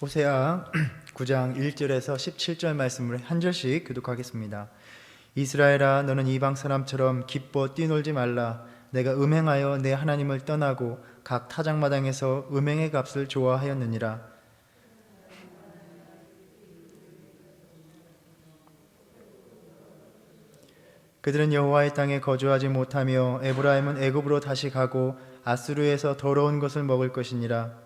호세아 9장 1절에서 17절 말씀을 한 절씩 교독하겠습니다. 이스라엘아, 너는 이방 사람처럼 기뻐 뛰놀지 말라. 내가 음행하여 내 하나님을 떠나고 각 타작마당에서 음행의 값을 좋아하였느니라. 그들은 여호와의 땅에 거주하지 못하며 에브라임은 애굽으로 다시 가고 아수르에서 더러운 것을 먹을 것이니라.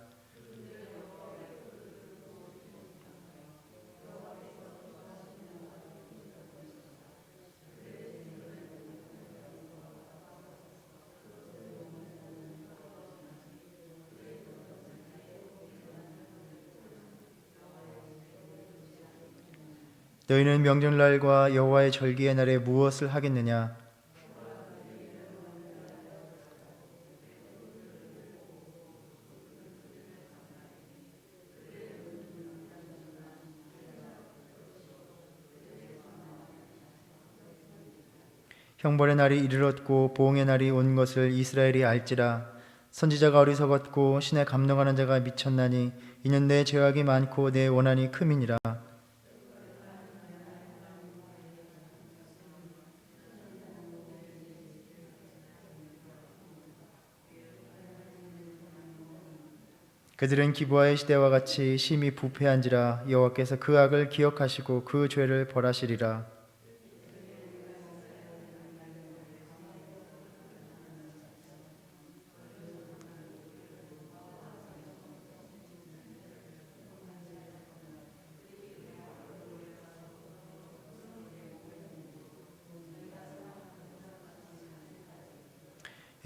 너희는 명절날과 여호와의 절기의 날에 무엇을 하겠느냐? 형벌의 날이 이르렀고 보응의 날이 온 것을 이스라엘이 알지라. 선지자가 어리석었고 신에 감동하는 자가 미쳤나니 이는 내 죄악이 많고 내 원한이 큼이니라. 그들은 기브아의 시대와 같이 심히 부패한지라. 여호와께서 그 악을 기억하시고 그 죄를 벌하시리라.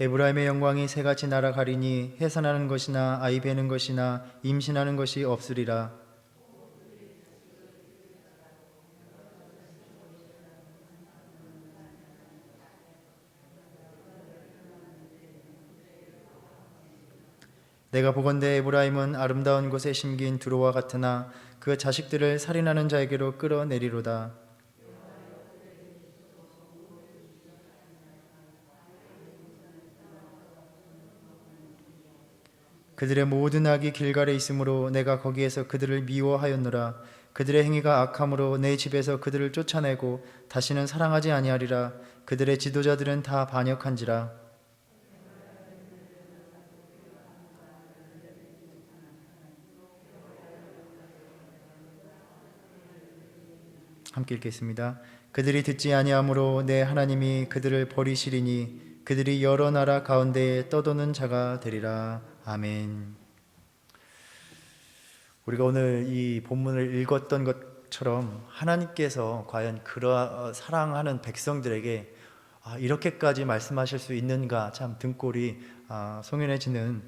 에브라임의 영광이 새같이 날아가리니 해산하는 것이나 아이 베는 것이나 임신하는 것이 없으리라. 내가 보건대 에브라임은 아름다운 곳에 심긴 두로와 같으나 그 자식들을 살인하는 자에게로 끌어내리로다. 그들의 모든 악이 길갈에 있으므로 내가 거기에서 그들을 미워하였노라. 그들의 행위가 악함으로 내 집에서 그들을 쫓아내고 다시는 사랑하지 아니하리라. 그들의 지도자들은 다 반역한지라. 함께 읽겠습니다. 그들이 듣지 아니하므로 내 하나님이 그들을 버리시리니 그들이 여러 나라 가운데에 떠도는 자가 되리라. 아멘. 우리가 오늘 이 본문을 읽었던 것처럼 하나님께서 과연 사랑하는 백성들에게 이렇게까지 말씀하실 수 있는가, 참 등골이 송연해지는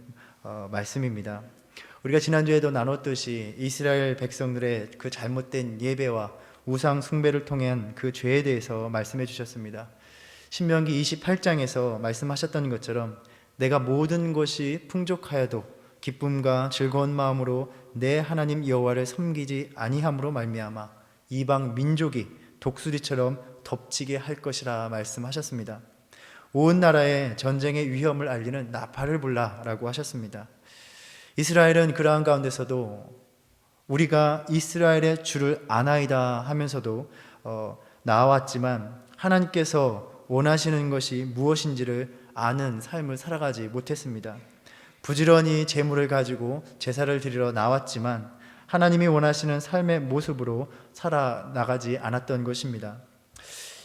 말씀입니다. 우리가 지난주에도 나눴듯이 이스라엘 백성들의 그 잘못된 예배와 우상 숭배를 통한 그 죄에 대해서 말씀해 주셨습니다. 신명기 28장에서 말씀하셨던 것처럼 내가 모든 것이 풍족하여도 기쁨과 즐거운 마음으로 내 하나님 여호와를 섬기지 아니함으로 말미암아 이방 민족이 독수리처럼 덮치게 할 것이라 말씀하셨습니다. 온 나라에 전쟁의 위험을 알리는 나팔을 불라라고 하셨습니다. 이스라엘은 그러한 가운데서도 우리가 이스라엘의 주를 아나이다 하면서도 나왔지만 하나님께서 원하시는 것이 무엇인지를 아는 삶을 살아가지 못했습니다. 부지런히 재물을 가지고 제사를 드리러 나왔지만 하나님이 원하시는 삶의 모습으로 살아나가지 않았던 것입니다.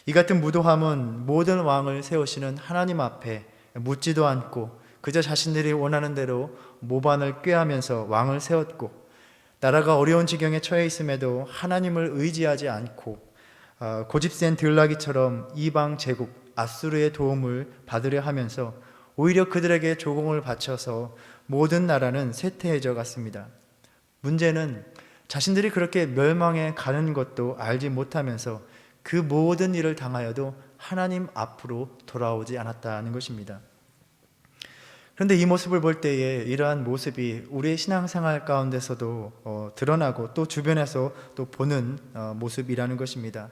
이 같은 무도함은 모든 왕을 세우시는 하나님 앞에 묻지도 않고 그저 자신들이 원하는 대로 모반을 꾀하면서 왕을 세웠고, 나라가 어려운 지경에 처해 있음에도 하나님을 의지하지 않고 고집센 들나귀처럼 이방 제국 아수르의 도움을 받으려 하면서 오히려 그들에게 조공을 바쳐서 모든 나라는 쇠퇴해져 갔습니다. 문제는 자신들이 그렇게 멸망해 가는 것도 알지 못하면서 그 모든 일을 당하여도 하나님 앞으로 돌아오지 않았다는 것입니다. 그런데 이 모습을 볼 때에 이러한 모습이 우리의 신앙생활 가운데서도 드러나고 또 주변에서 또 보는 모습이라는 것입니다.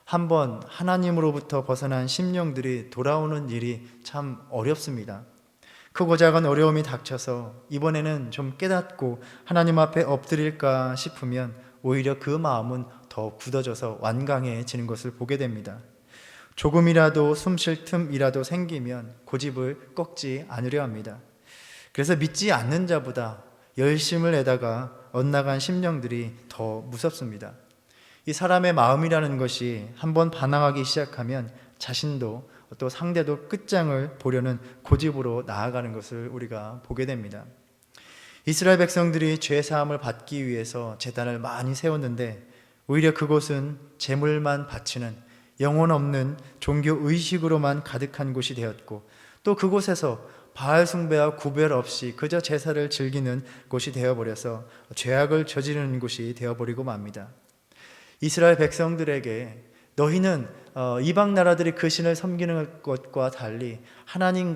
한번 하나님으로부터 벗어난 심령들이 돌아오는 일이 참 어렵습니다. 크고 작은 어려움이 닥쳐서 이번에는 좀 깨닫고 하나님 앞에 엎드릴까 싶으면 오히려 그 마음은 더 굳어져서 완강해지는 것을 보게 됩니다. 조금이라도 숨 쉴 틈이라도 생기면 고집을 꺾지 않으려 합니다. 그래서 믿지 않는 자보다 열심을 내다가 엇나간 심령들이 더 무섭습니다. 이 사람의 마음이라는 것이 한번 반항하기 시작하면 자신도 또 상대도 끝장을 보려는 고집으로 나아가는 것을 우리가 보게 됩니다. 이스라엘 백성들이 죄 사함을 받기 위해서 제단을 많이 세웠는데 오히려 그곳은 제물만 바치는 영혼 없는 종교 의식으로만 가득한 곳이 되었고, 또 그곳에서 바알 숭배와 구별 없이 그저 제사를 즐기는 곳이 되어버려서 죄악을 저지르는 곳이 되어버리고 맙니다. 이스라엘 백성들에게 너희는 이방 나라들이 그 신을 섬기는 것과 달리 하나님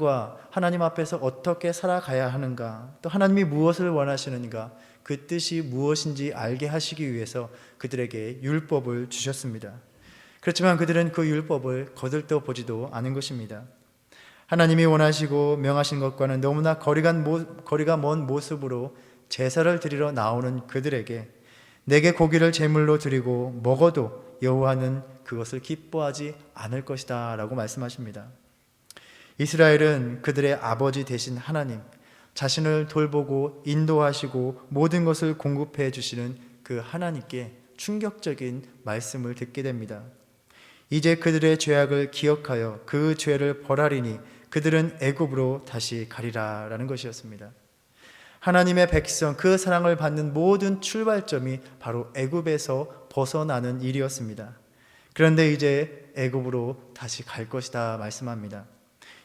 앞에서 어떻게 살아가야 하는가, 또 하나님이 무엇을 원하시는가, 그 뜻이 무엇인지 알게 하시기 위해서 그들에게 율법을 주셨습니다. 그렇지만 그들은 그 율법을 거들떠 보지도 않은 것입니다. 하나님이 원하시고 명하신 것과는 너무나 거리가 먼 모습으로 제사를 드리러 나오는 그들에게 내게 고기를 제물로 드리고 먹어도 여호와는 그것을 기뻐하지 않을 것이다 라고 말씀하십니다. 이스라엘은 그들의 아버지 되신 하나님, 자신을 돌보고 인도하시고 모든 것을 공급해 주시는 그 하나님께 충격적인 말씀을 듣게 됩니다. 이제 그들의 죄악을 기억하여 그 죄를 벌하리니 그들은 애굽으로 다시 가리라 라는 것이었습니다. 하나님의 백성, 그 사랑을 받는 모든 출발점이 바로 애굽에서 벗어나는 일이었습니다. 그런데 이제 애굽으로 다시 갈 것이다 말씀합니다.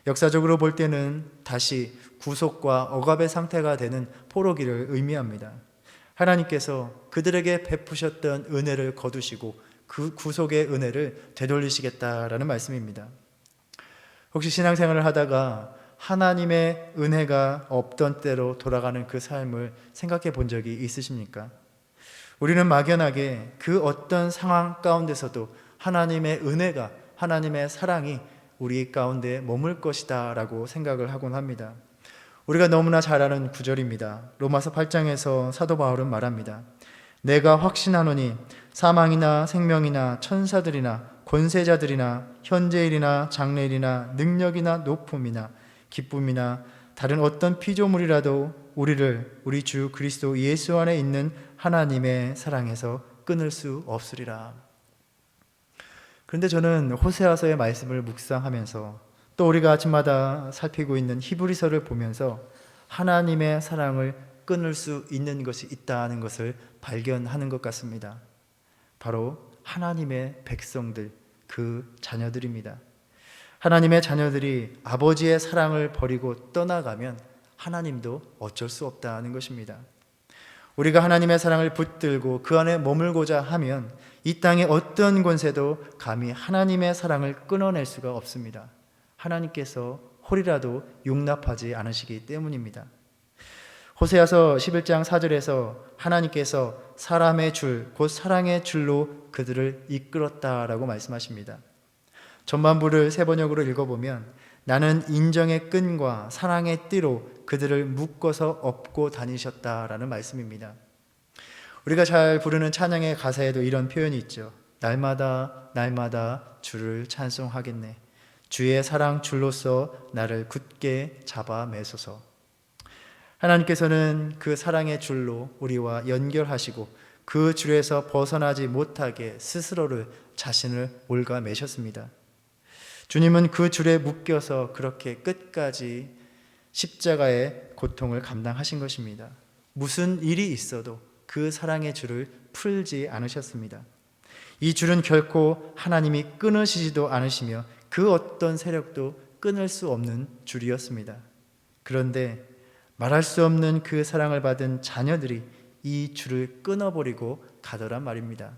역사적으로 볼 때는 다시 구속과 억압의 상태가 되는 포로기를 의미합니다. 하나님께서 그들에게 베푸셨던 은혜를 거두시고 그 구속의 은혜를 되돌리시겠다라는 말씀입니다. 혹시 신앙생활을 하다가 하나님의 은혜가 없던 때로 돌아가는 그 삶을 생각해 본 적이 있으십니까? 우리는 막연하게 그 어떤 상황 가운데서도 하나님의 은혜가, 하나님의 사랑이 우리 가운데 머물 것이다 라고 생각을 하곤 합니다. 우리가 너무나 잘 아는 구절입니다. 로마서 8장에서 사도 바울은 말합니다. 내가 확신하노니 사망이나 생명이나 천사들이나 권세자들이나 현재일이나 장래일이나 능력이나 높음이나 기쁨이나 다른 어떤 피조물이라도 우리를 우리 주 그리스도 예수 안에 있는 하나님의 사랑에서 끊을 수 없으리라. 그런데 저는 호세아서의 말씀을 묵상하면서 또 우리가 아침마다 살피고 있는 히브리서를 보면서 하나님의 사랑을 끊을 수 있는 것이 있다는 것을 발견하는 것 같습니다. 바로 하나님의 백성들, 그 자녀들입니다. 하나님의 자녀들이 아버지의 사랑을 버리고 떠나가면 하나님도 어쩔 수 없다는 것입니다. 우리가 하나님의 사랑을 붙들고 그 안에 머물고자 하면 이 땅의 어떤 권세도 감히 하나님의 사랑을 끊어낼 수가 없습니다. 하나님께서 홀이라도 용납하지 않으시기 때문입니다. 호세아서 11장 4절에서 하나님께서 사람의 줄, 곧 사랑의 줄로 그들을 이끌었다라고 말씀하십니다. 전반부를 세 번역으로 읽어보면 나는 인정의 끈과 사랑의 띠로 그들을 묶어서 업고 다니셨다라는 말씀입니다. 우리가 잘 부르는 찬양의 가사에도 이런 표현이 있죠. 날마다 날마다 주를 찬송하겠네. 주의 사랑 줄로서 나를 굳게 잡아 매소서. 하나님께서는 그 사랑의 줄로 우리와 연결하시고 그 줄에서 벗어나지 못하게 스스로를 자신을 올가 매셨습니다. 주님은 그 줄에 묶여서 그렇게 끝까지 십자가의 고통을 감당하신 것입니다. 무슨 일이 있어도 그 사랑의 줄을 풀지 않으셨습니다. 이 줄은 결코 하나님이 끊으시지도 않으시며 그 어떤 세력도 끊을 수 없는 줄이었습니다. 그런데 말할 수 없는 그 사랑을 받은 자녀들이 이 줄을 끊어버리고 가더란 말입니다.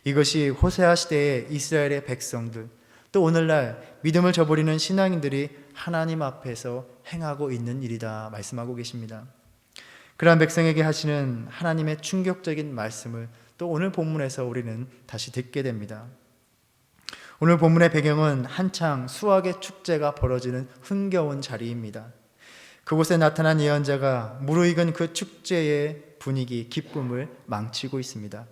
이것이 호세아 시대의 이스라엘의 백성들, 또 오늘날 믿음을 저버리는 신앙인들이 하나님 앞에서 행하고 있는 일이다 말씀하고 계십니다. 그러한 백성에게 하시는 하나님의 충격적인 말씀을 또 오늘 본문에서 우리는 다시 듣게 됩니다. 오늘 본문의 배경은 한창 수확의 축제가 벌어지는 흥겨운 자리입니다. 그곳에 나타난 예언자가 무르익은 그 축제의 분위기, 기쁨을 망치고 있습니다.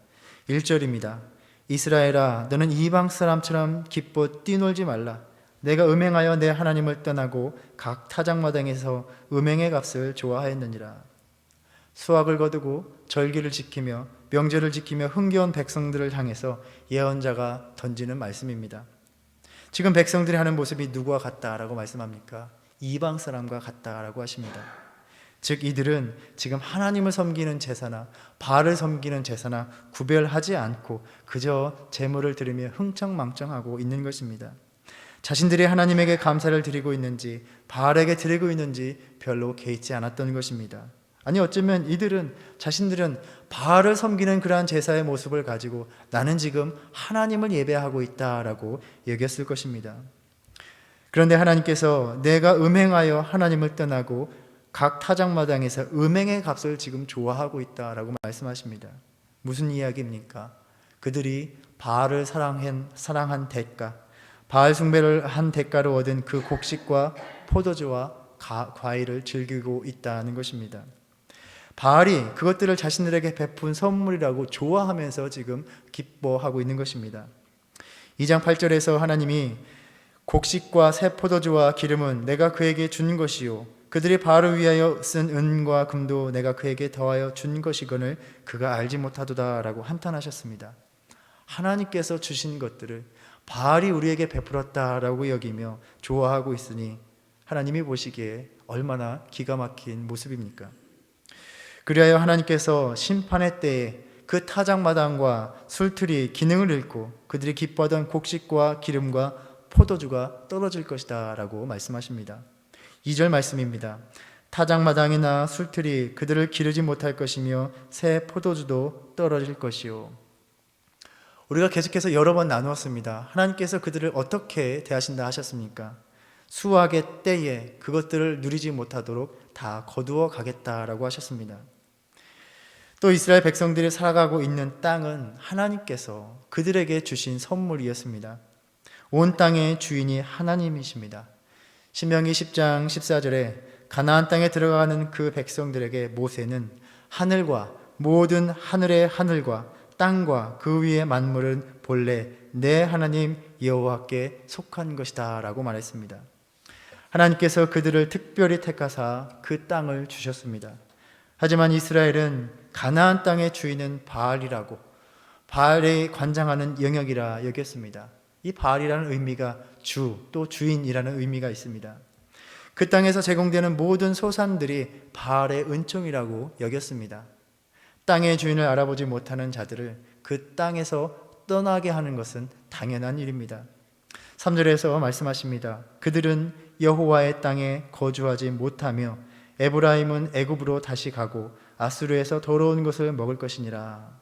1절입니다. 이스라엘아, 너는 이방 사람처럼 기뻐 뛰놀지 말라. 내가 음행하여 내 하나님을 떠나고 각 타작마당에서 음행의 값을 좋아하였느니라. 수확을 거두고 절기를 지키며 명절을 지키며 흥겨운 백성들을 향해서 예언자가 던지는 말씀입니다. 지금 백성들이 하는 모습이 누구와 같다라고 말씀합니까? 이방 사람과 같다라고 하십니다. 즉 이들은 지금 하나님을 섬기는 제사나 바알을 섬기는 제사나 구별하지 않고 그저 제물을 드리며 흥청망청하고 있는 것입니다. 자신들이 하나님에게 감사를 드리고 있는지 바알에게 드리고 있는지 별로 개의치 않았던 것입니다. 아니 어쩌면 이들은 자신들은 바알을 섬기는 그러한 제사의 모습을 가지고 나는 지금 하나님을 예배하고 있다라고 여겼을 것입니다. 그런데 하나님께서 내가 음행하여 하나님을 떠나고 각 타작마당에서 음행의 값을 지금 좋아하고 있다라고 말씀하십니다. 무슨 이야기입니까? 그들이 바알을 사랑한 대가, 바알 숭배를 한 대가로 얻은 그 곡식과 포도주와 과일을 즐기고 있다는 것입니다. 바알이 그것들을 자신들에게 베푼 선물이라고 좋아하면서 지금 기뻐하고 있는 것입니다. 2장 8절에서 하나님이 곡식과 새 포도주와 기름은 내가 그에게 준 것이요 그들이 바알을 위하여 쓴 은과 금도 내가 그에게 더하여 준 것이거늘 그가 알지 못하도다 라고 한탄하셨습니다. 하나님께서 주신 것들을 바알이 우리에게 베풀었다라고 여기며 좋아하고 있으니 하나님이 보시기에 얼마나 기가 막힌 모습입니까? 그리하여 하나님께서 심판의 때에 그 타작마당과 술틀이 기능을 잃고 그들이 기뻐하던 곡식과 기름과 포도주가 떨어질 것이다 라고 말씀하십니다. 2절 말씀입니다. 타작마당이나 술틀이 그들을 기르지 못할 것이며 새 포도주도 떨어질 것이요. 우리가 계속해서 여러 번 나누었습니다. 하나님께서 그들을 어떻게 대하신다 하셨습니까? 수확의 때에 그것들을 누리지 못하도록 다 거두어 가겠다라고 하셨습니다. 또 이스라엘 백성들이 살아가고 있는 땅은 하나님께서 그들에게 주신 선물이었습니다. 온 땅의 주인이 하나님이십니다. 신명기 10장 14절에 가나안 땅에 들어가는 그 백성들에게 모세는 하늘과 모든 하늘의 하늘과 땅과 그 위의 만물은 본래 내 하나님 여호와께 속한 것이다 라고 말했습니다. 하나님께서 그들을 특별히 택하사 그 땅을 주셨습니다. 하지만 이스라엘은 가나안 땅의 주인은 바알이라고 바알에 관장하는 영역이라 여겼습니다. 이 바알이라는 의미가 주 또 주인이라는 의미가 있습니다. 그 땅에서 제공되는 모든 소산들이 바알의 은총이라고 여겼습니다. 땅의 주인을 알아보지 못하는 자들을 그 땅에서 떠나게 하는 것은 당연한 일입니다. 3절에서 말씀하십니다. 그들은 여호와의 땅에 거주하지 못하며 에브라임은 애굽으로 다시 가고 아수르에서 더러운 것을 먹을 것이니라.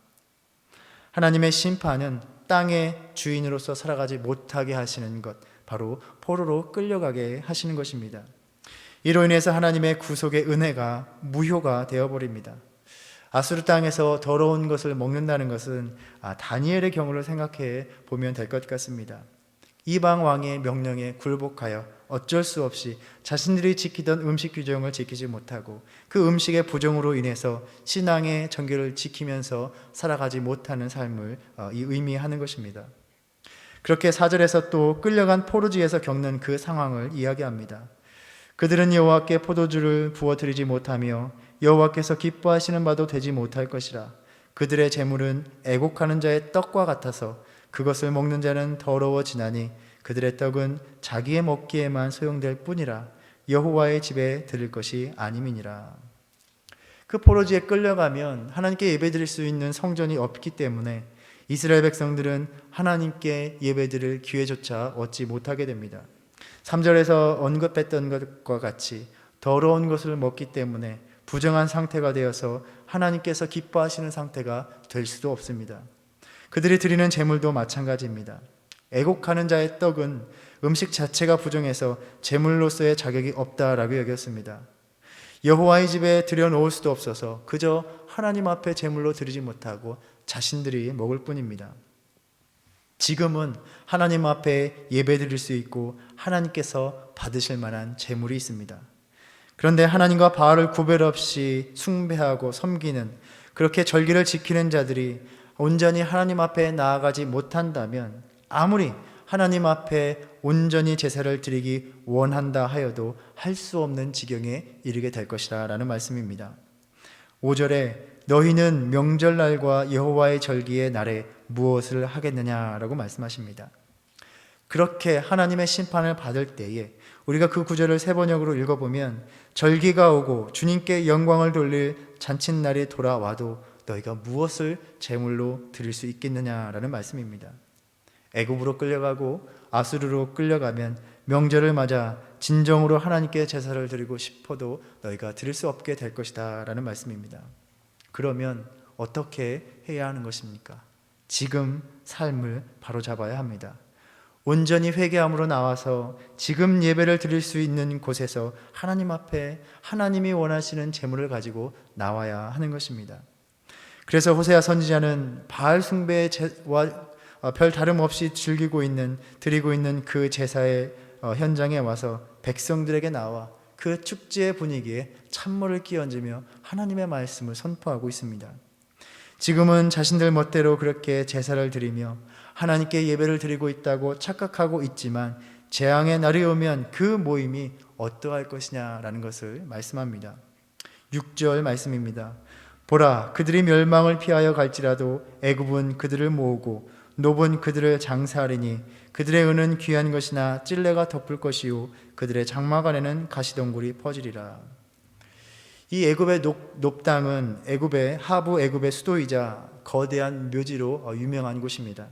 하나님의 심판은 땅의 주인으로서 살아가지 못하게 하시는 것, 바로 포로로 끌려가게 하시는 것입니다. 이로 인해서 하나님의 구속의 은혜가 무효가 되어버립니다. 아수르 땅에서 더러운 것을 먹는다는 것은 다니엘의 경우를 생각해 보면 될 것 같습니다. 이방 왕의 명령에 굴복하여 어쩔 수 없이 자신들이 지키던 음식 규정을 지키지 못하고 그 음식의 부정으로 인해서 신앙의 정결을 지키면서 살아가지 못하는 삶을 의미하는 것입니다. 그렇게 4절에서 또 끌려간 포로지에서 겪는 그 상황을 이야기합니다. 그들은 여호와께 포도주를 부어드리지 못하며 여호와께서 기뻐하시는 바도 되지 못할 것이라. 그들의 재물은 애곡하는 자의 떡과 같아서 그것을 먹는 자는 더러워지나니 그들의 떡은 자기의 먹기에만 소용될 뿐이라. 여호와의 집에 드릴 것이 아님이니라. 그 포로지에 끌려가면 하나님께 예배드릴 수 있는 성전이 없기 때문에 이스라엘 백성들은 하나님께 예배드릴 기회조차 얻지 못하게 됩니다. 3절에서 언급했던 것과 같이 더러운 것을 먹기 때문에 부정한 상태가 되어서 하나님께서 기뻐하시는 상태가 될 수도 없습니다. 그들이 드리는 제물도 마찬가지입니다. 애곡하는 자의 떡은 음식 자체가 부정해서 제물로서의 자격이 없다라고 여겼습니다. 여호와의 집에 들여놓을 수도 없어서 그저 하나님 앞에 제물로 드리지 못하고 자신들이 먹을 뿐입니다. 지금은 하나님 앞에 예배 드릴 수 있고 하나님께서 받으실 만한 제물이 있습니다. 그런데 하나님과 바알을 구별 없이 숭배하고 섬기는, 그렇게 절기를 지키는 자들이 온전히 하나님 앞에 나아가지 못한다면 아무리 하나님 앞에 온전히 제사를 드리기 원한다 하여도 할 수 없는 지경에 이르게 될 것이다 라는 말씀입니다. 5절에 너희는 명절날과 여호와의 절기의 날에 무엇을 하겠느냐라고 말씀하십니다. 그렇게 하나님의 심판을 받을 때에 우리가 그 구절을 세 번역으로 읽어보면 절기가 오고 주님께 영광을 돌릴 잔칫날이 돌아와도 너희가 무엇을 제물로 드릴 수 있겠느냐라는 말씀입니다. 애굽으로 끌려가고 아수르로 끌려가면 명절을 맞아 진정으로 하나님께 제사를 드리고 싶어도 너희가 드릴 수 없게 될 것이다 라는 말씀입니다. 그러면 어떻게 해야 하는 것입니까? 지금 삶을 바로잡아야 합니다. 온전히 회개함으로 나와서 지금 예배를 드릴 수 있는 곳에서 하나님 앞에 하나님이 원하시는 제물을 가지고 나와야 하는 것입니다. 그래서 호세아 선지자는 바알 숭배와 별 다름없이 드리고 있는 그 제사의 현장에 와서 백성들에게 나와 그 축제의 분위기에 찬물을 끼얹으며 하나님의 말씀을 선포하고 있습니다. 지금은 자신들 멋대로 그렇게 제사를 드리며 하나님께 예배를 드리고 있다고 착각하고 있지만 재앙의 날이 오면 그 모임이 어떠할 것이냐라는 것을 말씀합니다. 6절 말씀입니다. 보라, 그들이 멸망을 피하여 갈지라도 애굽은 그들을 모으고 노본 그들을 장사하리니 그들의 은은 귀한 것이나 찔레가 덮을 것이요 그들의 장막 안에는 가시덩굴이 퍼지리라. 이 애굽의 높당은 애굽의 하부 애굽의 수도이자 거대한 묘지로 유명한 곳입니다.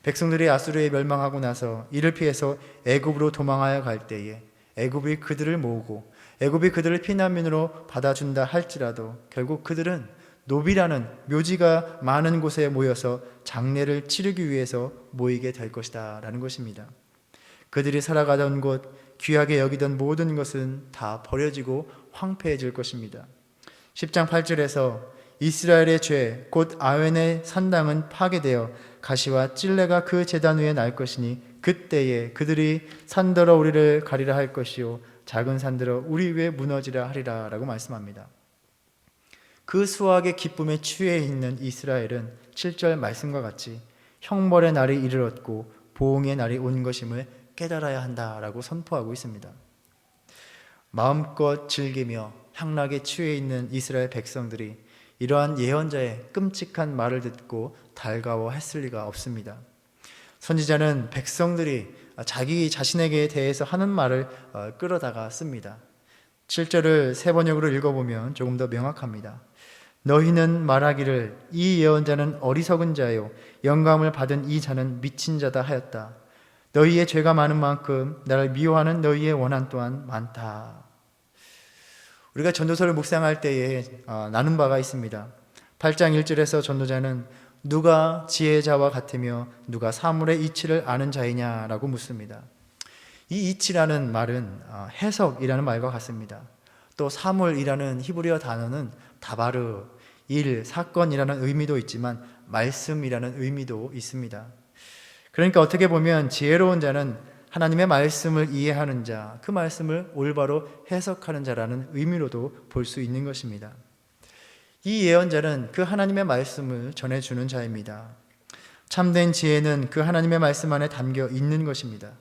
백성들이 아수르에 멸망하고 나서 이를 피해서 애굽으로 도망하여 갈 때에 애굽이 그들을 모으고 애굽이 그들을 피난민으로 받아준다 할지라도 결국 그들은 노비라는 묘지가 많은 곳에 모여서 장례를 치르기 위해서 모이게 될 것이다 라는 것입니다. 그들이 살아가던 곳, 귀하게 여기던 모든 것은 다 버려지고 황폐해질 것입니다. 10장 8절에서 이스라엘의 죄, 곧 아웬의 산당은 파괴되어 가시와 찔레가 그 제단 위에 날 것이니 그때에 그들이 산더러 우리를 가리라 할 것이요 작은 산더러 우리 위에 무너지라 하리라 라고 말씀합니다. 그 수확의 기쁨에 취해 있는 이스라엘은 7절 말씀과 같이 형벌의 날이 이르렀고 보응의 날이 온 것임을 깨달아야 한다라고 선포하고 있습니다. 마음껏 즐기며 향락에 취해 있는 이스라엘 백성들이 이러한 예언자의 끔찍한 말을 듣고 달가워했을 리가 없습니다. 선지자는 백성들이 자기 자신에게 대해서 하는 말을 끌어다가 씁니다. 7절을 세 번역으로 읽어보면 조금 더 명확합니다. 너희는 말하기를 이 예언자는 어리석은 자요 영감을 받은 이 자는 미친 자다 하였다. 너희의 죄가 많은 만큼 나를 미워하는 너희의 원한 또한 많다. 우리가 전도서를 묵상할 때에 나눈 바가 있습니다. 8장 1절에서 전도자는 누가 지혜자와 같으며 누가 사물의 이치를 아는 자이냐라고 묻습니다. 이 이치라는 말은 해석이라는 말과 같습니다. 또 사물이라는 히브리어 단어는 다바르, 일, 사건이라는 의미도 있지만 말씀이라는 의미도 있습니다. 그러니까 어떻게 보면 지혜로운 자는 하나님의 말씀을 이해하는 자, 그 말씀을 올바로 해석하는 자라는 의미로도 볼 수 있는 것입니다. 이 예언자는 그 하나님의 말씀을 전해주는 자입니다. 참된 지혜는 그 하나님의 말씀 안에 담겨 있는 것입니다.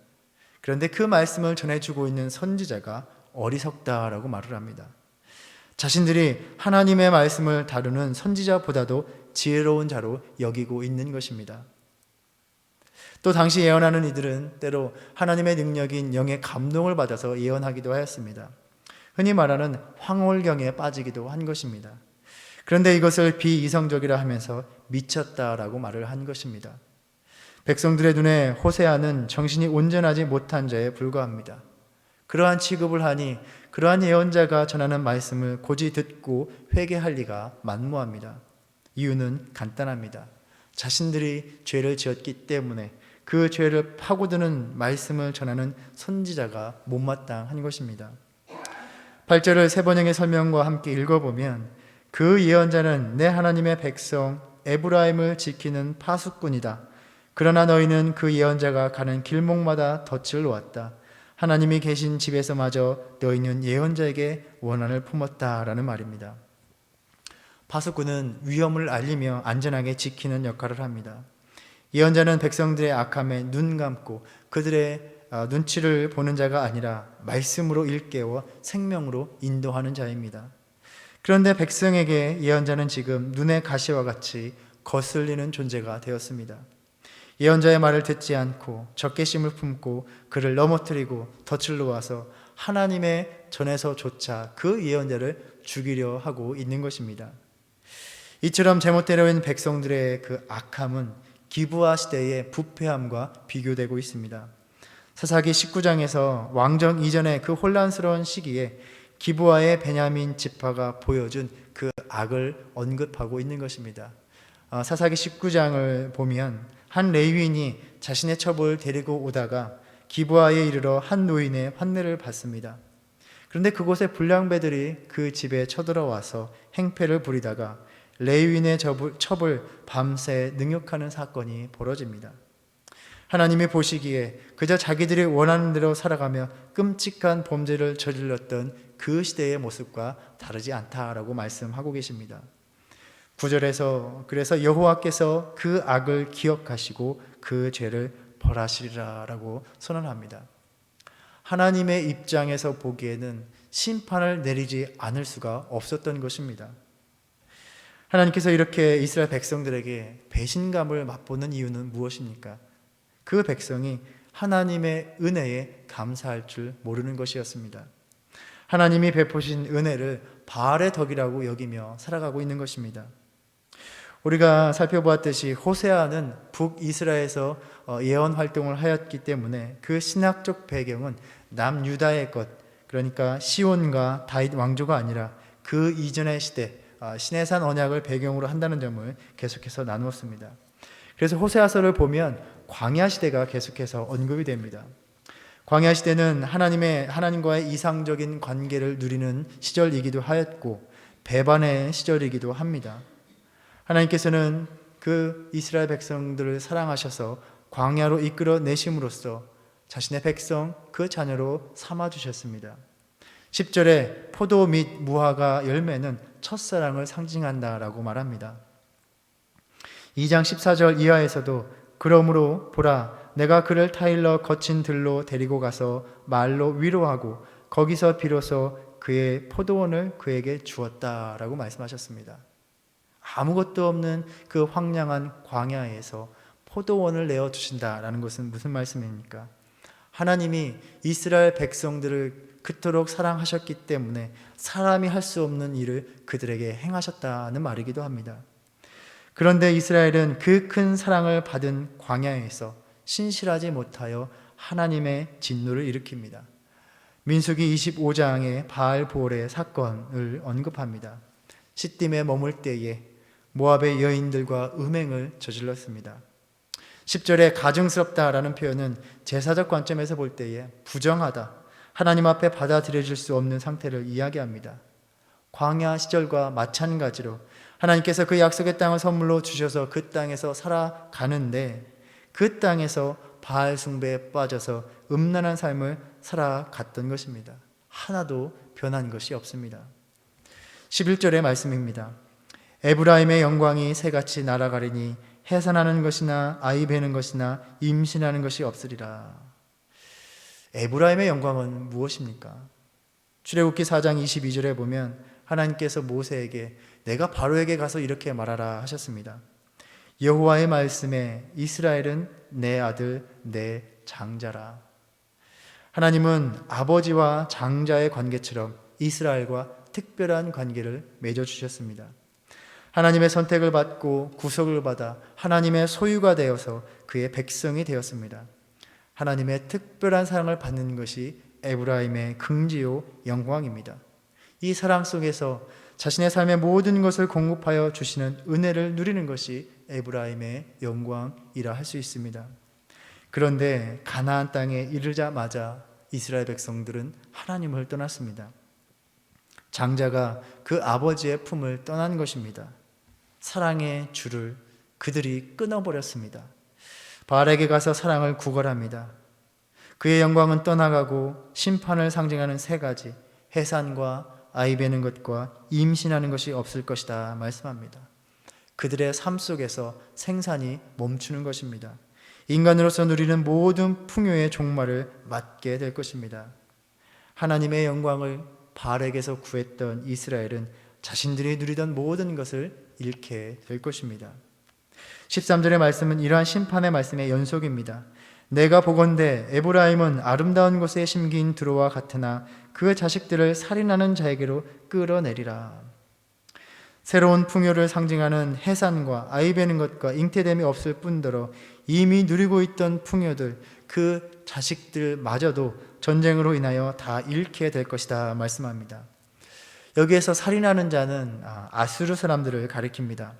그런데 그 말씀을 전해주고 있는 선지자가 어리석다라고 말을 합니다. 자신들이 하나님의 말씀을 다루는 선지자보다도 지혜로운 자로 여기고 있는 것입니다. 또 당시 예언하는 이들은 때로 하나님의 능력인 영의 감동을 받아서 예언하기도 하였습니다. 흔히 말하는 황홀경에 빠지기도 한 것입니다. 그런데 이것을 비이성적이라 하면서 미쳤다라고 말을 한 것입니다. 백성들의 눈에 호세아는 정신이 온전하지 못한 자에 불과합니다. 그러한 취급을 하니 그러한 예언자가 전하는 말씀을 고지 듣고 회개할 리가 만무합니다. 이유는 간단합니다. 자신들이 죄를 지었기 때문에 그 죄를 파고드는 말씀을 전하는 선지자가 못마땅한 것입니다. 8절을 세 번역의 설명과 함께 읽어보면 그 예언자는 내 하나님의 백성 에브라임을 지키는 파수꾼이다. 그러나 너희는 그 예언자가 가는 길목마다 덫을 놓았다. 하나님이 계신 집에서마저 너희는 예언자에게 원한을 품었다라는 말입니다. 파수꾼은 위험을 알리며 안전하게 지키는 역할을 합니다. 예언자는 백성들의 악함에 눈 감고 그들의 눈치를 보는 자가 아니라 말씀으로 일깨워 생명으로 인도하는 자입니다. 그런데 백성에게 예언자는 지금 눈의 가시와 같이 거슬리는 존재가 되었습니다. 예언자의 말을 듣지 않고 적개심을 품고 그를 넘어뜨리고 덫을 놓아서 하나님의 전에서조차 그 예언자를 죽이려 하고 있는 것입니다. 이처럼 제멋대로인 백성들의 그 악함은 기브아 시대의 부패함과 비교되고 있습니다. 사사기 19장에서 왕정 이전의 그 혼란스러운 시기에 기브아의 베냐민 지파가 보여준 그 악을 언급하고 있는 것입니다. 사사기 19장을 보면 한 레위인이 자신의 첩을 데리고 오다가 기브아에 이르러 한 노인의 환례를 받습니다. 그런데 그곳에 불량배들이 그 집에 쳐들어와서 행패를 부리다가 레위인의 첩을 밤새 능욕하는 사건이 벌어집니다. 하나님이 보시기에 그저 자기들이 원하는 대로 살아가며 끔찍한 범죄를 저질렀던 그 시대의 모습과 다르지 않다라고 말씀하고 계십니다. 9절에서 그래서 여호와께서 그 악을 기억하시고 그 죄를 벌하시리라라고 선언합니다. 하나님의 입장에서 보기에는 심판을 내리지 않을 수가 없었던 것입니다. 하나님께서 이렇게 이스라엘 백성들에게 배신감을 맛보는 이유는 무엇입니까? 그 백성이 하나님의 은혜에 감사할 줄 모르는 것이었습니다. 하나님이 베푸신 은혜를 바알의 덕이라고 여기며 살아가고 있는 것입니다. 우리가 살펴보았듯이 호세아는 북이스라엘에서 예언 활동을 하였기 때문에 그 신학적 배경은 남유다의 것, 그러니까 시온과 다윗 왕조가 아니라 그 이전의 시대, 시내산 언약을 배경으로 한다는 점을 계속해서 나누었습니다. 그래서 호세아서를 보면 광야 시대가 계속해서 언급이 됩니다. 광야 시대는 하나님과의 이상적인 관계를 누리는 시절이기도 하였고 배반의 시절이기도 합니다. 하나님께서는 그 이스라엘 백성들을 사랑하셔서 광야로 이끌어 내심으로써 자신의 백성 그 자녀로 삼아 주셨습니다. 10절에 포도 및 무화과 열매는 첫사랑을 상징한다라고 말합니다. 2장 14절 이하에서도 그러므로 보라 내가 그를 타일러 거친 들로 데리고 가서 말로 위로하고 거기서 비로소 그의 포도원을 그에게 주었다라고 말씀하셨습니다. 아무것도 없는 그 황량한 광야에서 포도원을 내어주신다라는 것은 무슨 말씀입니까? 하나님이 이스라엘 백성들을 그토록 사랑하셨기 때문에 사람이 할 수 없는 일을 그들에게 행하셨다는 말이기도 합니다. 그런데 이스라엘은 그 큰 사랑을 받은 광야에서 신실하지 못하여 하나님의 진노를 일으킵니다. 민수기 25장의 바알보올의 사건을 언급합니다. 시딤에 머물 때에 모압의 여인들과 음행을 저질렀습니다. 10절에 가증스럽다라는 표현은 제사적 관점에서 볼 때에 부정하다, 하나님 앞에 받아들여질 수 없는 상태를 이야기합니다. 광야 시절과 마찬가지로 하나님께서 그 약속의 땅을 선물로 주셔서 그 땅에서 살아가는데 그 땅에서 바알 숭배에 빠져서 음란한 삶을 살아갔던 것입니다. 하나도 변한 것이 없습니다. 11절의 말씀입니다. 에브라임의 영광이 새같이 날아가리니 해산하는 것이나 아이 베는 것이나 임신하는 것이 없으리라. 에브라임의 영광은 무엇입니까? 출애굽기 4장 22절에 보면 하나님께서 모세에게 내가 바로에게 가서 이렇게 말하라 하셨습니다. 여호와의 말씀에 이스라엘은 내 아들 내 장자라. 하나님은 아버지와 장자의 관계처럼 이스라엘과 특별한 관계를 맺어주셨습니다. 하나님의 선택을 받고 구속을 받아 하나님의 소유가 되어서 그의 백성이 되었습니다. 하나님의 특별한 사랑을 받는 것이 에브라임의 긍지요 영광입니다. 이 사랑 속에서 자신의 삶의 모든 것을 공급하여 주시는 은혜를 누리는 것이 에브라임의 영광이라 할 수 있습니다. 그런데 가나안 땅에 이르자마자 이스라엘 백성들은 하나님을 떠났습니다. 장자가 그 아버지의 품을 떠난 것입니다. 사랑의 줄을 그들이 끊어버렸습니다. 바알에게 가서 사랑을 구걸합니다. 그의 영광은 떠나가고 심판을 상징하는 세 가지, 해산과 아이 베는 것과 임신하는 것이 없을 것이다 말씀합니다. 그들의 삶 속에서 생산이 멈추는 것입니다. 인간으로서 누리는 모든 풍요의 종말을 맞게 될 것입니다. 하나님의 영광을 바알에게서 구했던 이스라엘은 자신들이 누리던 모든 것을 잃게 될 것입니다. 13절의 말씀은 이러한 심판의 말씀의 연속입니다. 내가 보건대 에브라임은 아름다운 곳에 심긴 두로와 같으나 그 자식들을 살인하는 자에게로 끌어내리라. 새로운 풍요를 상징하는 해산과 아이 베는 것과 잉태됨이 없을 뿐더러 이미 누리고 있던 풍요들, 그 자식들마저도 전쟁으로 인하여 다 잃게 될 것이다 말씀합니다. 여기에서 살인하는 자는 아수르 사람들을 가리킵니다.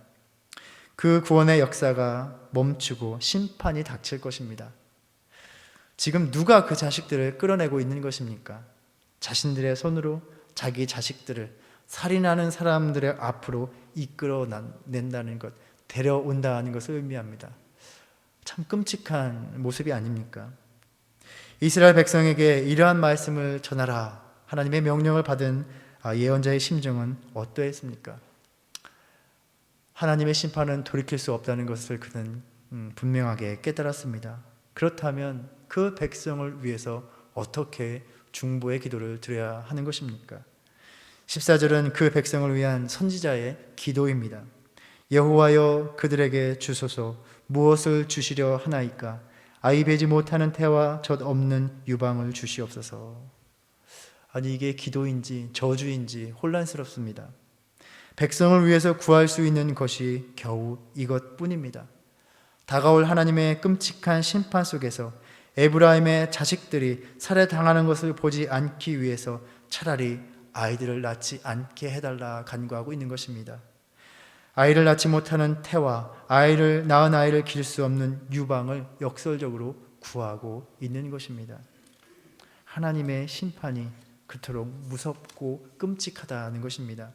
그 구원의 역사가 멈추고 심판이 닥칠 것입니다. 지금 누가 그 자식들을 끌어내고 있는 것입니까? 자신들의 손으로 자기 자식들을 살인하는 사람들의 앞으로 이끌어낸다는 것, 데려온다는 것을 의미합니다. 참 끔찍한 모습이 아닙니까? 이스라엘 백성에게 이러한 말씀을 전하라, 하나님의 명령을 받은 예언자의 심정은 어떠했습니까? 하나님의 심판은 돌이킬 수 없다는 것을 그는 분명하게 깨달았습니다. 그렇다면 그 백성을 위해서 어떻게 중보의 기도를 드려야 하는 것입니까? 14절은 그 백성을 위한 선지자의 기도입니다. 여호와여 그들에게 주소서, 무엇을 주시려 하나이까? 아이 베지 못하는 태와 젖 없는 유방을 주시옵소서. 아니, 이게 기도인지 저주인지 혼란스럽습니다. 백성을 위해서 구할 수 있는 것이 겨우 이것뿐입니다. 다가올 하나님의 끔찍한 심판 속에서 에브라임의 자식들이 살해당하는 것을 보지 않기 위해서 차라리 아이들을 낳지 않게 해달라 간구하고 있는 것입니다. 아이를 낳지 못하는 태와 낳은 아이를 기를 수 없는 유방을 역설적으로 구하고 있는 것입니다. 하나님의 심판이 그토록 무섭고 끔찍하다는 것입니다.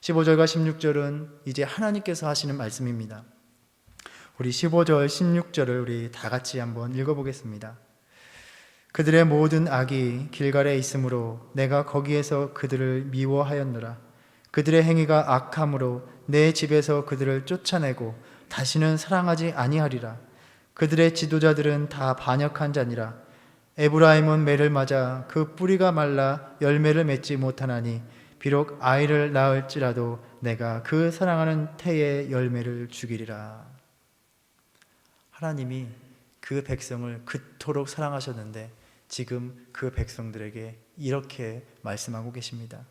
15절과 16절은 이제 하나님께서 하시는 말씀입니다. 우리 15절, 16절을 우리 다 같이 한번 읽어보겠습니다. 그들의 모든 악이 길갈에 있으므로 내가 거기에서 그들을 미워하였노라. 그들의 행위가 악함으로 내 집에서 그들을 쫓아내고 다시는 사랑하지 아니하리라. 그들의 지도자들은 다 반역한 자니라. 에브라임은 매를 맞아 그 뿌리가 말라 열매를 맺지 못하나니 비록 아이를 낳을지라도 내가 그 사랑하는 태의 열매를 죽이리라. 하나님이 그 백성을 그토록 사랑하셨는데 지금 그 백성들에게 이렇게 말씀하고 계십니다.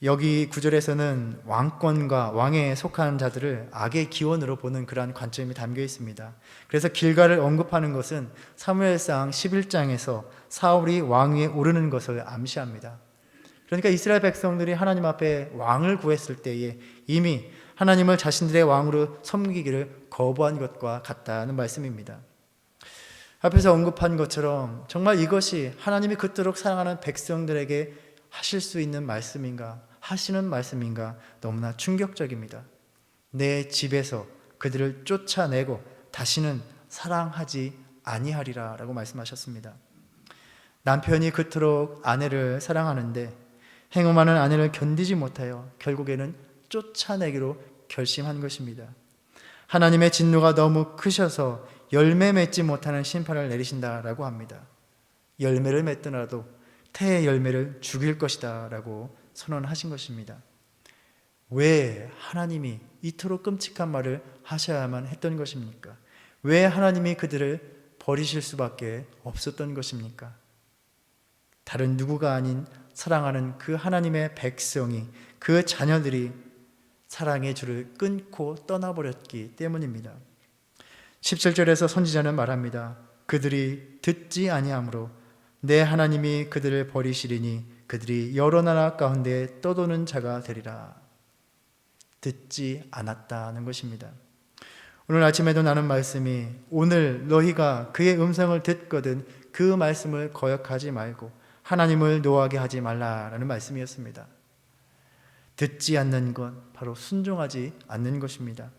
여기 9절에서는 왕권과 왕에 속한 자들을 악의 기원으로 보는 그러한 관점이 담겨 있습니다. 그래서 길갈을 언급하는 것은 사무엘상 11장에서 사울이 왕 위에 오르는 것을 암시합니다. 그러니까 이스라엘 백성들이 하나님 앞에 왕을 구했을 때에 이미 하나님을 자신들의 왕으로 섬기기를 거부한 것과 같다는 말씀입니다. 앞에서 언급한 것처럼 정말 이것이 하나님이 그토록 사랑하는 백성들에게 하실 수 있는 말씀인가, 하시는 말씀인가, 너무나 충격적입니다. 내 집에서 그들을 쫓아내고 다시는 사랑하지 아니하리라 라고 말씀하셨습니다. 남편이 그토록 아내를 사랑하는데 행음하는 아내를 견디지 못하여 결국에는 쫓아내기로 결심한 것입니다. 하나님의 진노가 너무 크셔서 열매 맺지 못하는 심판을 내리신다라고 합니다. 열매를 맺더라도 태의 열매를 죽일 것이다 라고 선언하신 것입니다. 왜 하나님이 이토록 끔찍한 말을 하셔야만 했던 것입니까? 왜 하나님이 그들을 버리실 수밖에 없었던 것입니까? 다른 누구가 아닌 사랑하는 그 하나님의 백성이, 그 자녀들이 사랑의 줄을 끊고 떠나버렸기 때문입니다. 17절에서 선지자는 말합니다. 그들이 듣지 아니하므로 내 하나님이 그들을 버리시리니 그들이 여러 나라 가운데 떠도는 자가 되리라. 듣지 않았다는 것입니다. 오늘 아침에도 나눈 말씀이 오늘 너희가 그의 음성을 듣거든 그 말씀을 거역하지 말고 하나님을 노하게 하지 말라라는 말씀이었습니다. 듣지 않는 것, 바로 순종하지 않는 것입니다.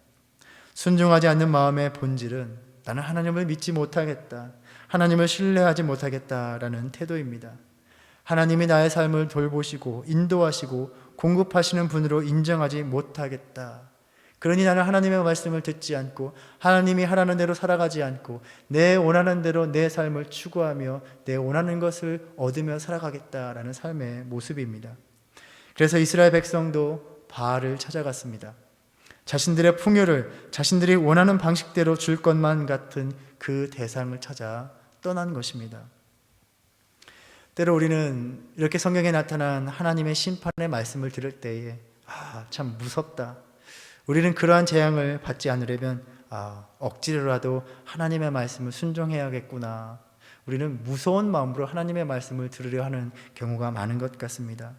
순종하지 않는 마음의 본질은 나는 하나님을 믿지 못하겠다. 하나님을 신뢰하지 못하겠다라는 태도입니다. 하나님이 나의 삶을 돌보시고 인도하시고 공급하시는 분으로 인정하지 못하겠다. 그러니 나는 하나님의 말씀을 듣지 않고 하나님이 하라는 대로 살아가지 않고 내 원하는 대로 내 삶을 추구하며 내 원하는 것을 얻으며 살아가겠다라는 삶의 모습입니다. 그래서 이스라엘 백성도 바알을 찾아갔습니다. 자신들의 풍요를 자신들이 원하는 방식대로 줄 것만 같은 그 대상을 찾아 떠난 것입니다. 때로 우리는 이렇게 성경에 나타난 하나님의 심판의 말씀을 들을 때에 참 무섭다. 우리는 그러한 재앙을 받지 않으려면 억지로라도 하나님의 말씀을 순종해야겠구나. 우리는 무서운 마음으로 하나님의 말씀을 들으려 하는 경우가 많은 것 같습니다.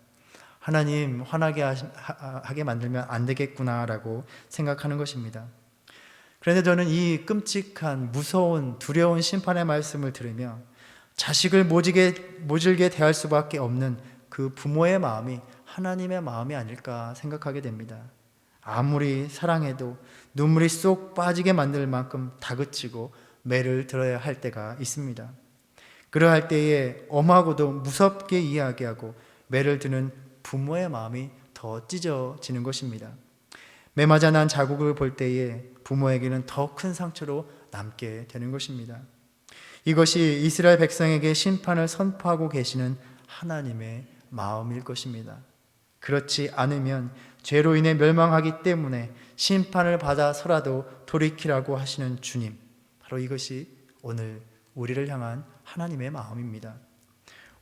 하나님 화나게 하게 만들면 안 되겠구나라고 생각하는 것입니다. 그런데 저는 이 끔찍한 무서운 두려운 심판의 말씀을 들으며 자식을 모질게 대할 수밖에 없는 그 부모의 마음이 하나님의 마음이 아닐까 생각하게 됩니다. 아무리 사랑해도 눈물이 쏙 빠지게 만들 만큼 다그치고 매를 들어야 할 때가 있습니다. 그러할 때에 엄하고도 무섭게 이야기하고 매를 드는 부모의 마음이 더 찢어지는 것입니다. 매 맞아 난 자국을 볼 때에 부모에게는 더 큰 상처로 남게 되는 것입니다. 이것이 이스라엘 백성에게 심판을 선포하고 계시는 하나님의 마음일 것입니다. 그렇지 않으면 죄로 인해 멸망하기 때문에 심판을 받아서라도 돌이키라고 하시는 주님, 바로 이것이 오늘 우리를 향한 하나님의 마음입니다.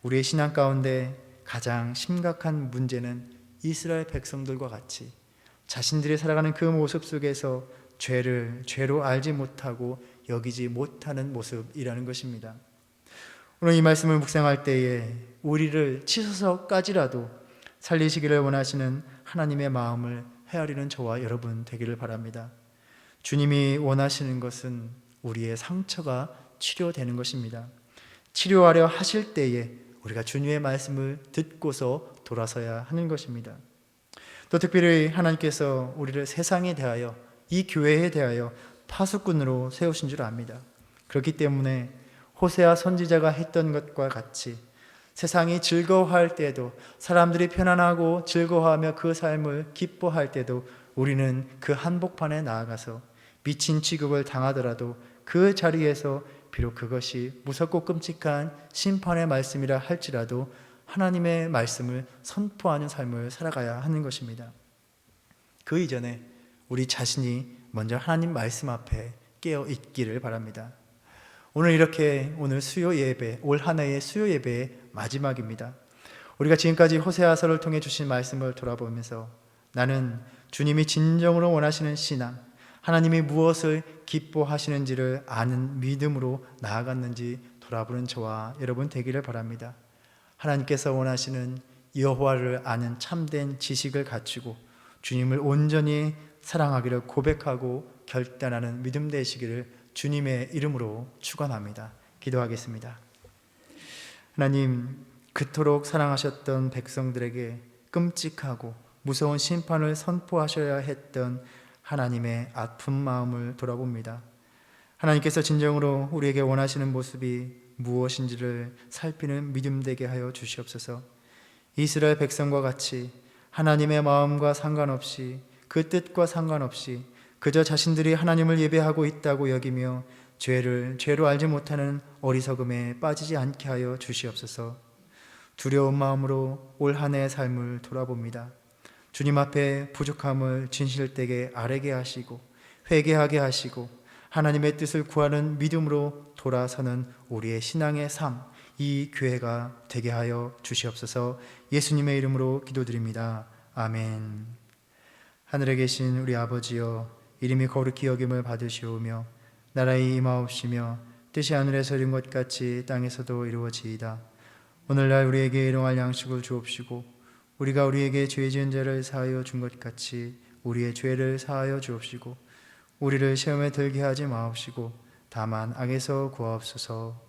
우리의 신앙 가운데 가장 심각한 문제는 이스라엘 백성들과 같이 자신들이 살아가는 그 모습 속에서 죄를 죄로 알지 못하고 여기지 못하는 모습이라는 것입니다. 오늘 이 말씀을 묵상할 때에 우리를 치서서까지라도 살리시기를 원하시는 하나님의 마음을 헤아리는 저와 여러분 되기를 바랍니다. 주님이 원하시는 것은 우리의 상처가 치료되는 것입니다. 치료하려 하실 때에 우리가 주님의 말씀을 듣고서 돌아서야 하는 것입니다. 또 특별히 하나님께서 우리를 세상에 대하여 이 교회에 대하여 파수꾼으로 세우신 줄 압니다. 그렇기 때문에 호세아 선지자가 했던 것과 같이 세상이 즐거워할 때도 사람들이 편안하고 즐거워하며 그 삶을 기뻐할 때도 우리는 그 한복판에 나아가서 미친 취급을 당하더라도 그 자리에서 비록 그것이 무섭고 끔찍한 심판의 말씀이라 할지라도 하나님의 말씀을 선포하는 삶을 살아가야 하는 것입니다. 그 이전에 우리 자신이 먼저 하나님 말씀 앞에 깨어 있기를 바랍니다. 오늘 수요 예배, 올 한 해의 수요 예배의 마지막입니다. 우리가 지금까지 호세아서를 통해 주신 말씀을 돌아보면서 나는 주님이 진정으로 원하시는 신앙, 하나님이 무엇을 기뻐하시는지를 아는 믿음으로 나아갔는지 돌아보는 저와 여러분 되기를 바랍니다. 하나님께서 원하시는 여호와를 아는 참된 지식을 갖추고 주님을 온전히 사랑하기를 고백하고 결단하는 믿음 되시기를 주님의 이름으로 축원합니다. 기도하겠습니다. 하나님, 그토록 사랑하셨던 백성들에게 끔찍하고 무서운 심판을 선포하셔야 했던 하나님의 아픈 마음을 돌아봅니다. 하나님께서 진정으로 우리에게 원하시는 모습이 무엇인지를 살피는 믿음 되게 하여 주시옵소서. 이스라엘 백성과 같이 하나님의 마음과 상관없이 그 뜻과 상관없이 그저 자신들이 하나님을 예배하고 있다고 여기며 죄로 알지 못하는 어리석음에 빠지지 않게 하여 주시옵소서. 두려운 마음으로 올 한 해의 삶을 돌아봅니다. 주님 앞에 부족함을 진실되게 아뢰게 하시고 회개하게 하시고 하나님의 뜻을 구하는 믿음으로 돌아서는 우리의 신앙의 삶, 이 교회가 되게 하여 주시옵소서. 예수님의 이름으로 기도드립니다. 아멘. 하늘에 계신 우리 아버지여, 이름이 거룩히 여김을 받으시오며 나라의 임하옵시며 뜻이 하늘에서 이룬 것 같이 땅에서도 이루어지이다. 오늘날 우리에게 일용할 양식을 주옵시고 우리가 우리에게 죄 지은 자를 사하여 준 것 같이 우리의 죄를 사하여 주옵시고 우리를 시험에 들게 하지 마옵시고 다만 악에서 구하옵소서.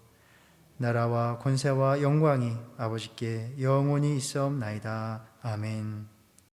나라와 권세와 영광이 아버지께 영원히 있사옵나이다. 아멘.